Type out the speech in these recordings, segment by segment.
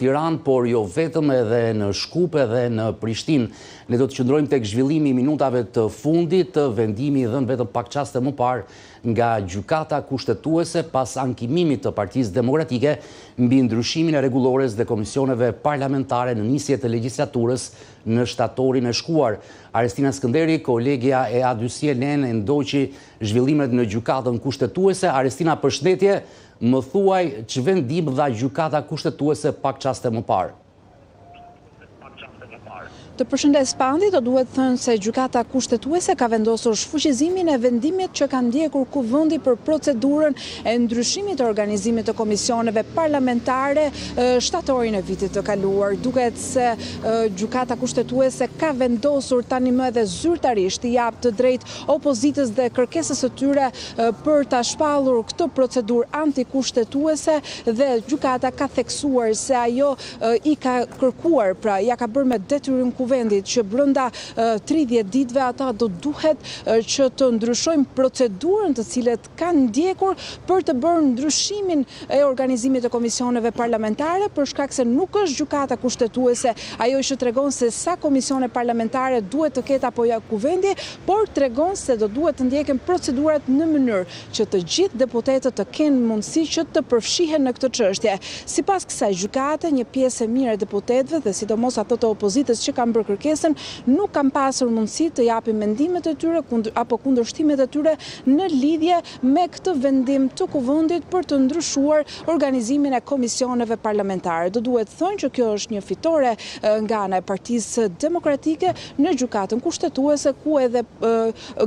Tiranë, por jo vetëm edhe në Shkupe dhe në Prishtinë. Ne do të qëndrojmë tek zhvillimi i minutave të fundit, vendimi dhënë vetëm pak çaste më parë nga gjykata kushtetuese pas ankimimit të Partisë Demokratike mbi ndryshimin e rregullores dhe komisioneve parlamentare në nisje të legjislaturës në shtatorin e shkuar. Arestina Skënderi, kolegja e A2-Len, e ndoqi zhvillimet në gjykatën kushtetuese. Arestina, përshëndetje. Më thuaj që vendim dha gjykata kushtetuese pak çaste më parë. Të përshëndes Pandi, do duhet thënë se gjykata kushtetuese ka vendosur shfuqizimin e vendimit që ka ndjekur Kuvendi për procedurën e ndryshimit të organizimit të komisioneve parlamentare shtatorin e vitit të kaluar. Duket se gjykata kushtetuese ka vendosur tani më edhe zyrtarisht i jap të drejtë opozitës dhe kërkesës së tyre për ta shpallur këtë procedurë antikushtetuese dhe gjykata ka theksuar se ajo i ka kërkuar, pra ja ka bërë me detyrim Kuvendit që brenda 30 ditëve ata do duhet që të ndryshojnë procedurën të cilët kanë ndjekur për të bërë ndryshimin e organizimit të komisioneve parlamentare, për shkak se nuk është gjykata kushtetuese ajo që tregon se sa komisione parlamentare duhet të ketë apo jo Kuvendi, por tregon se do duhet të ndjeken procedurat në mënyrë që të gjithë deputetët të kenë mundësi që të përfshihen në këtë çështje. Sipas kësaj gjykate, një pjesë e mirë e deputetëve dhe sidomos ato të opozitës që kanë bërë kërkesën nuk kanë pasur mundësi të japin mendimet e tyre apo kundërshtimet e tyre në lidhje me këtë vendim të Kuvendit për të ndryshuar organizimin e komisioneve parlamentare. Do duhet thënë që kjo është një fitore nga ana e Partisë Demokratike në gjykatën kushtetuese, ku edhe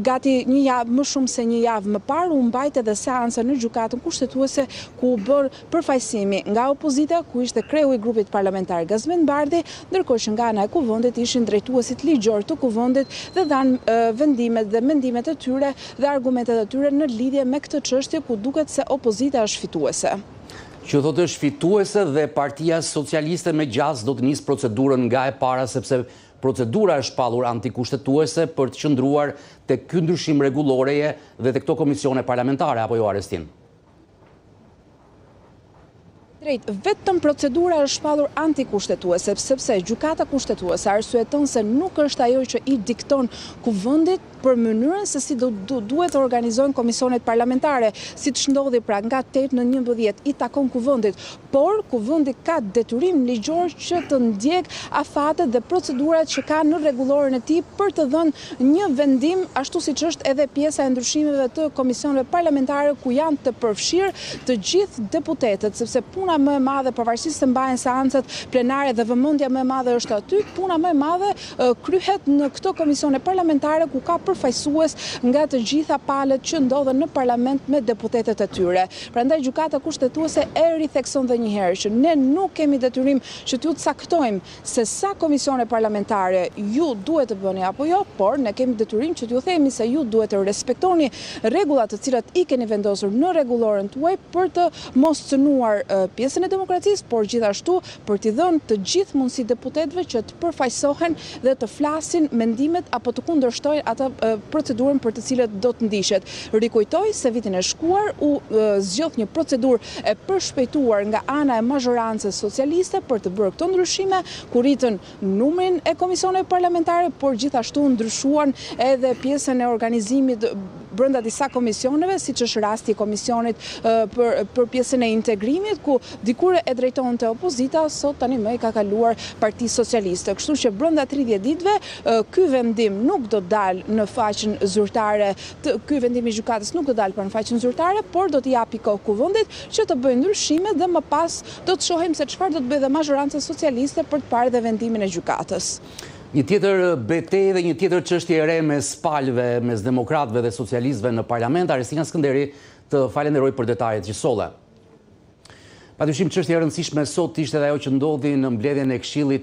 gati një javë më shumë se një javë më parë u mbajt edhe seanca në gjykatën kushtetuese ku u bën përfaqësimi nga opozita, ku ishte kreu i grupit parlamentar Gazmend Bardhi, ndërkohë që nga ana e Kuvendit ishin drejtuesit ligjor të Kuvendit dhe dhanë vendimet dhe mendimet e tyre dhe argumentet e tyre në lidhje me këtë çështje ku duket se opozita është fituese. Që thotë është fituese dhe Partia Socialiste me gjas do të nisë procedurën nga e para, sepse procedura është shpallur antikushtetuese për të qëndruar tek ky ndryshim rregulloreje dhe tek këto komisione parlamentare, apo jo, Arestin? Vetëm procedura është shpallur antikushtetuese, sepse gjykata kushtetuese arsyeton se nuk është ajo që i dikton Kuvendit për mënyrën se si duhet të organizojnë komisionet parlamentare, siç ndodhi pra nga 8 në 11 i takon Kuvendit, por Kuvendi ka detyrim ligjor që të ndjek afatet dhe procedurat që ka në rregulloren e tij për të dhënë një vendim, ashtu siç është edhe pjesa e ndryshimeve të komisioneve parlamentare ku janë të përfshirë të gjithë deputetët, sepse puna më e madhe, pavarësisht se mbahen seancat plenare dhe vëmendja më e madhe është aty, puna më e madhe kryhet në këto komisione parlamentare ku ka përfaqësues nga të gjitha palët që ndodhen në parlament me deputetët e tyre. Prandaj gjykata kushtetuese e rithekson dhe një herë që ne nuk kemi detyrim që t'ju caktojmë se sa komisione parlamentare ju duhet të bëni apo jo, por ne kemi detyrim që t'ju themi se ju duhet të respektoni rregullat të cilat i keni vendosur në rregulloren tuaj për të mos cënuar pjesën e demokracisë, por gjithashtu për t'i dhënë të gjithë mundësi deputetëve që të përfaqësohen dhe të flasin mendimet apo të kundërshtojnë atë procedurën për të cilët do të ndiqet. Rikujtoj se vitin e shkuar u zgjodh një procedurë e përshpejtuar nga ana e mazhorancës socialiste për të bërë këto ndryshime, ku rritën numrin e komisioneve parlamentare, por gjithashtu ndryshuan edhe pjesën e organizimit brenda disa komisioneve, siç është rasti i komisionit për pjesën e integrimit, ku dikur e drejtonte opozita, sot tani më i ka kaluar Partia Socialiste. Kështu që brenda 30 ditëve ky vendim nuk do dalë në faqen zyrtare, ky vendim i gjykatës nuk do dalë në faqen zyrtare, por do t'i japi kohë Kuvendit që të bëjë ndryshime dhe më pas do të shohim se çfarë do të bëjë dhe mazhoranca socialiste për të parë dhe vendimin e gjykatës. Një tjetër betejë dhe një tjetër çështje e re mes palëve, mes demokratëve dhe socialistëve në parlament. Arestina Skënderi, të falenderoj për detajet që solle. Padyshim çështja e rëndësishme sot ishte ajo që ndodhi në mbledhjen e Këshillit